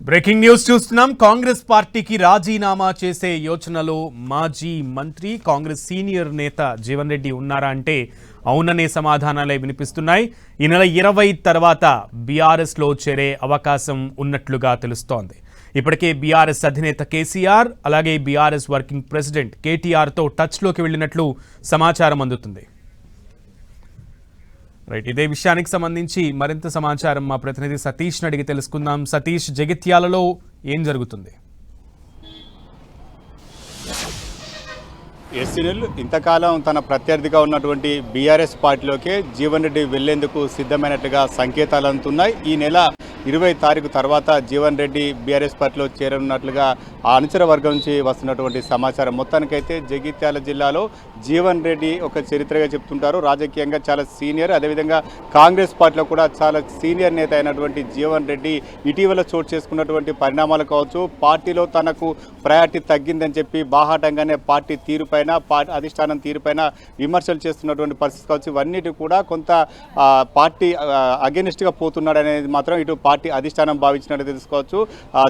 Breaking news చూస్తున్నాం. కాంగ్రెస్ పార్టీకి రాజీనామా చేసే యోచనలో మాజీ మంత్రి కాంగ్రెస్ సీనియర్ నేత జీవన్ రెడ్డి ఉన్నారా అంటే అవుననే సమాధానాలే వినిపిస్తున్నాయి. ఈ నెల 20 తర్వాత బీఆర్ఎస్ లో చేరే అవకాశం ఉన్నట్లుగా తెలుస్తోంది. ఇప్పటికే బీఆర్ఎస్ అధినేత కేసీఆర్ అలాగే బీఆర్ఎస్ వర్కింగ్ ప్రెసిడెంట్ కేటీఆర్ తో టచ్ లోకి వెళ్లినట్లు సమాచారం అందుతుంది. రైట్, ఇదే విషయానికి సంబంధించి మరింత సమాచారం మా ప్రతినిధి సతీష్ అడిగి తెలుసుకుందాం. సతీష్, జగిత్యాలలో ఏం జరుగుతుంది? ఎస్సీఎల్ ఇంతకాలం తన ప్రత్యర్థిగా ఉన్నటువంటి బీఆర్ఎస్ పార్టీలోకే జీవన్ రెడ్డి వెళ్లేందుకు సిద్ధమైనట్టుగా సంకేతాలు అందుతున్నాయి. ఈ నెల 20 తారీఖు తర్వాత జీవన్ రెడ్డి బీఆర్ఎస్ పార్టీలో చేరనున్నట్లుగా ఆ అనుచర వర్గం నుంచి వస్తున్నటువంటి సమాచారం. మొత్తానికైతే జగిత్యాల జిల్లాలో జీవన్ రెడ్డి ఒక చరిత్రగా చెప్తుంటారు. రాజకీయంగా చాలా సీనియర్, అదేవిధంగా కాంగ్రెస్ పార్టీలో కూడా చాలా సీనియర్ నేత అయినటువంటి జీవన్ రెడ్డి ఇటీవల చోటు చేసుకున్నటువంటి పరిణామాలు కావచ్చు, పార్టీలో తనకు ప్రయారిటీ తగ్గిందని చెప్పి బాహాటంగానే పార్టీ తీరుపైన అధిష్టానం తీరుపైన విమర్శలు చేస్తున్నటువంటి పరిస్థితి కావచ్చు, ఇవన్నిటి కూడా కొంత పార్టీ అగెనిస్ట్గా పోతున్నాడు అనేది మాత్రం ఇటు పార్టీ అధిష్టానం భావించినట్టు తెలుసుకోవచ్చు.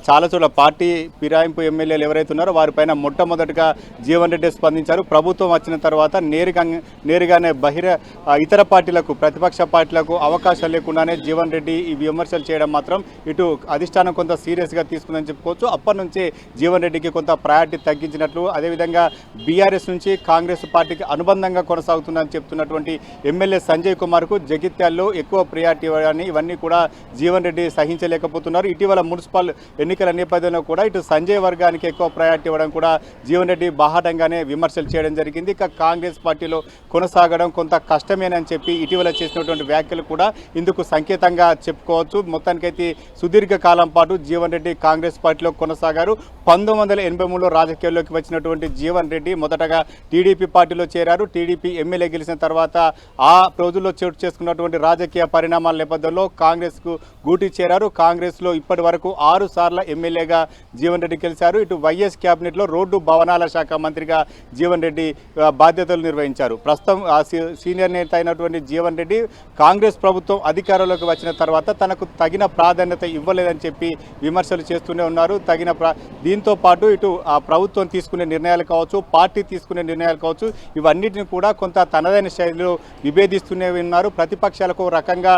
చాలా చోట్ల పార్టీ ఫిరాయింపు ఎమ్మెల్యేలు ఎవరైతే ఉన్నారో వారిపైన మొట్టమొదటిగా జీవన్ రెడ్డి స్పందించారు. ప్రభుత్వం వచ్చిన తర్వాత నేరుగానే ఇతర పార్టీలకు, ప్రతిపక్ష పార్టీలకు అవకాశం లేకుండానే జీవన్ రెడ్డి ఈ విమర్శలు చేయడం మాత్రం ఇటు అధిష్టానం కొంత సీరియస్గా తీసుకుందని చెప్పుకోవచ్చు. అప్పటి నుంచే జీవన్ రెడ్డికి కొంత ప్రయారిటీ తగ్గించినట్లు, అదేవిధంగా బీఆర్ఎస్ నుంచి కాంగ్రెస్ పార్టీకి అనుబంధంగా కొనసాగుతుందని చెప్తున్నటువంటి ఎమ్మెల్యే సంజయ్ కుమార్కు జగిత్యాల్లో ఎక్కువ ప్రయారిటీ ఇవ్వడాన్ని ఇవన్నీ కూడా జీవన్ రెడ్డి సహించలేకపోతున్నారు. ఇటీవల మున్సిపల్ ఎన్నికల నేపథ్యంలో కూడా ఇటు సంజయ్ వర్గానికి ఎక్కువ ప్రయారిటీ ఇవ్వడం కూడా జీవన్ రెడ్డి బాహాటంగానే విమర్శలు చేయడం జరిగింది. ఇక కాంగ్రెస్ పార్టీలో కొనసాగడం కొంత కష్టమేనని చెప్పి ఇటీవల చేసినటువంటి వ్యాఖ్యలు కూడా ఇందుకు సంకేతంగా చెప్పుకోవచ్చు. మొత్తానికైతే సుదీర్ఘ కాలం పాటు జీవన్ రెడ్డి కాంగ్రెస్ పార్టీలో కొనసాగారు. 1983లో రాజకీయాల్లోకి వచ్చినటువంటి జీవన్ రెడ్డి మొదటగా టీడీపీ పార్టీలో చేరారు. టీడీపీ ఎమ్మెల్యే గెలిచిన తర్వాత ఆ రోజుల్లో చోటు చేసుకున్నటువంటి రాజకీయ పరిణామాల నేపథ్యంలో కాంగ్రెస్కు గూటి చేరారు. కాంగ్రెస్లో ఇప్పటి వరకు 6 సార్లు ఎమ్మెల్యేగా జీవన్ రెడ్డి గెలిచారు. ఇటు వైఎస్ క్యాబినెట్లో రోడ్డు భవనాల శాఖ మంత్రిగా జీవన్ రెడ్డి బాధ్యతలు నిర్వహించారు. ప్రస్తుతం సీనియర్ నేత అయినటువంటి జీవన్ రెడ్డి కాంగ్రెస్ ప్రభుత్వం అధికారంలోకి వచ్చిన తర్వాత తనకు తగిన ప్రాధాన్యత ఇవ్వలేదని చెప్పి విమర్శలు చేస్తూనే ఉన్నారు. దీంతో పాటు ఇటు ఆ ప్రభుత్వం తీసుకునే నిర్ణయాలు కావచ్చు, పార్టీ తీసుకునే నిర్ణయాలు కావచ్చు, ఇవన్నిటిని కూడా కొంత తనదైన శైలిలో విభేదిస్తూనే ఉన్నారు. ప్రతిపక్షాలకు రకంగా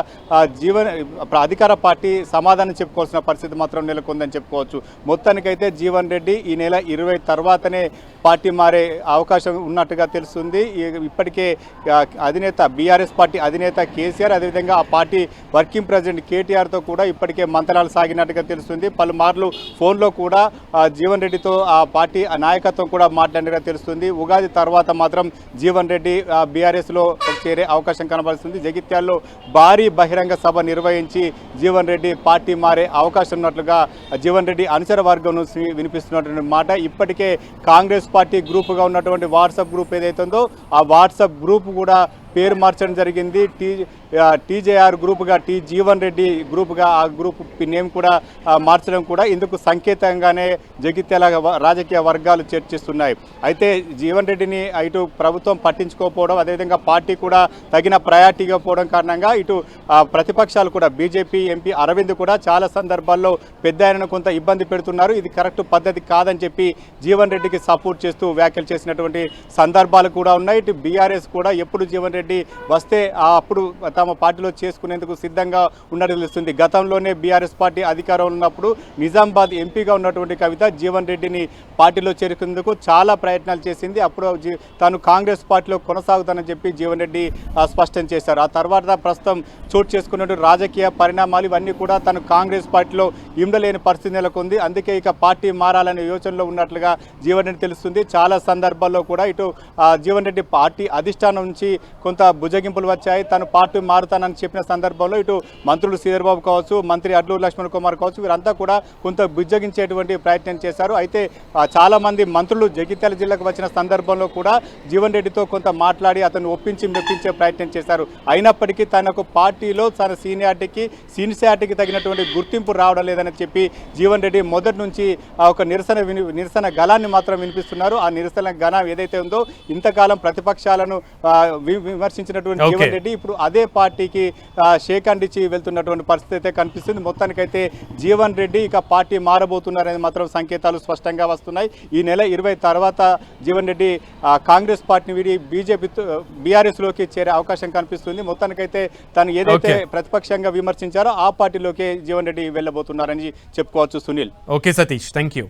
అధికార పార్టీ సమాధానం చెప్పుకోవాల్సిన పరిస్థితి మాత్రం నెలకొందని చెప్పుకోవచ్చు. మొత్తానికైతే జీవన్ రెడ్డి ఈ నెల 20 తర్వాతనే పార్టీ మారే అవకాశం ఉన్నట్టుగా తెలుస్తుంది. ఇప్పటికే అధినేత బీఆర్ఎస్ పార్టీ అధినేత కేసీఆర్, అదేవిధంగా ఆ పార్టీ వర్కింగ్ ప్రెసిడెంట్ కేటీఆర్తో కూడా ఇప్పటికే మంతనాలు సాగినట్టుగా తెలుస్తుంది. పలుమార్లు ఫోన్లో కూడా జీవన్ రెడ్డితో ఆ పార్టీ నాయకత్వం కూడా మాట్లాడినట్టుగా తెలుస్తుంది. ఉగాది తర్వాత మాత్రం జీవన్ రెడ్డి బీఆర్ఎస్లో చేరే అవకాశం కనబడుతుంది. జగిత్యాల్లో భారీ బహిరంగ సభ నిర్వహించి జీవన్ రెడ్డి పార్టీ మారే అవకాశం ఉన్నట్లుగా జీవన్ రెడ్డి అనుచర వర్గం నుంచి వినిపిస్తున్నటువంటి మాట. ఇప్పటికే కాంగ్రెస్ పార్టీ గ్రూపుగా ఉన్నటువంటి వాట్సాప్ గ్రూప్ ఏదైతే ఉందో ఆ వాట్సాప్ గ్రూప్ కూడా పేరు మార్చడం జరిగింది. టీజేఆర్ గ్రూప్గా జీవన్ రెడ్డి గ్రూప్గా ఆ గ్రూప్ నేమ్ కూడా మార్చడం కూడా ఇందుకు సంకేతంగానే జగిత్యాల రాజకీయ వర్గాలు చర్చిస్తున్నాయి. అయితే జీవన్ రెడ్డిని ఇటు ప్రభుత్వం పట్టించుకోకపోవడం, అదేవిధంగా పార్టీ కూడా తగిన ప్రయారిటీ ఇవ్వకపోవడం కారణంగా ఇటు ప్రతిపక్షాలు కూడా బీజేపీ ఎంపీ అరవింద్ కూడా చాలా సందర్భాల్లో పెద్ద ఆయనను కొంత ఇబ్బంది పెడుతున్నారు. ఇది కరెక్ట్ పద్ధతి కాదని చెప్పి జీవన్ రెడ్డికి సపోర్ట్ చేస్తూ వ్యాఖ్యలు చేసినటువంటి సందర్భాలు కూడా ఉన్నాయి. ఇటు బీఆర్ఎస్ కూడా ఎప్పుడు జీవన్ రెడ్డి వస్తే అప్పుడు తమ పార్టీలో చేసుకునేందుకు సిద్ధంగా ఉన్నట్టు తెలుస్తుంది. గతంలోనే బీఆర్ఎస్ పార్టీ అధికారంలో ఉన్నప్పుడు నిజామాబాద్ ఎంపీగా ఉన్నటువంటి కవిత జీవన్ రెడ్డిని పార్టీలో చేరుకునేందుకు చాలా ప్రయత్నాలు చేసింది. అప్పుడు తాను కాంగ్రెస్ పార్టీలో కొనసాగుతానని చెప్పి జీవన్ రెడ్డి స్పష్టం చేశారు. ఆ తర్వాత ప్రస్తుతం చోటు చేసుకున్నటువంటి రాజకీయ పరిణామాలు ఇవన్నీ కూడా తను కాంగ్రెస్ పార్టీలో ఇమ్మలేని పరిస్థితి నెలకొంది. అందుకే ఇక పార్టీ మారాలనే యోచనలో ఉన్నట్లుగా జీవన్ రెడ్డి తెలుస్తుంది. చాలా సందర్భాల్లో కూడా ఇటు జీవన్ రెడ్డి పార్టీ అధిష్టానం నుంచి కొంత భుజగింపులు వచ్చాయి. తను పార్టీ మారుతానని చెప్పిన సందర్భంలో ఇటు మంత్రులు శ్రీధర్బాబు కావచ్చు, మంత్రి అడ్లూరు లక్ష్మణ్ కుమార్ కావచ్చు, వీరంతా కూడా కొంత బుజ్జగించేటువంటి ప్రయత్నం చేశారు. అయితే చాలా మంది మంత్రులు జగిత్యాల జిల్లాకు వచ్చిన సందర్భంలో కూడా జీవన్ రెడ్డితో కొంత మాట్లాడి అతను మెప్పించే ప్రయత్నం చేశారు. అయినప్పటికీ తనకు పార్టీలో తన సీనియారిటీకి తగినటువంటి గుర్తింపు రావడం లేదని చెప్పి జీవన్ రెడ్డి మొదటి నుంచి ఒక నిరసన గళాన్ని మాత్రం వినిపిస్తున్నారు. ఆ నిరసన గళం ఏదైతే ఉందో ఇంతకాలం ప్రతిపక్షాలను విమర్శించినటువంటి జీవన్ రెడ్డి ఇప్పుడు అదే పార్టీకి షేక్ హ్యాండ్ ఇచ్చి వెళ్తున్నటువంటి పరిస్థితి అయితే కనిపిస్తుంది. మొత్తానికైతే జీవన్ రెడ్డి ఇక పార్టీ మారబోతున్నారనేది మాత్రం సంకేతాలు స్పష్టంగా వస్తున్నాయి. ఈ నెల 20 తర్వాత జీవన్ రెడ్డి కాంగ్రెస్ పార్టీని వీడి బీఆర్ఎస్లోకి చేరే అవకాశం కనిపిస్తుంది. మొత్తానికైతే తను ఏదైతే ప్రతిపక్షంగా విమర్శించారో ఆ పార్టీలోకి జీవన్ రెడ్డి వెళ్ళబోతున్నారని చెప్పుకోవచ్చు. Sunil. Okay Satish, thank you.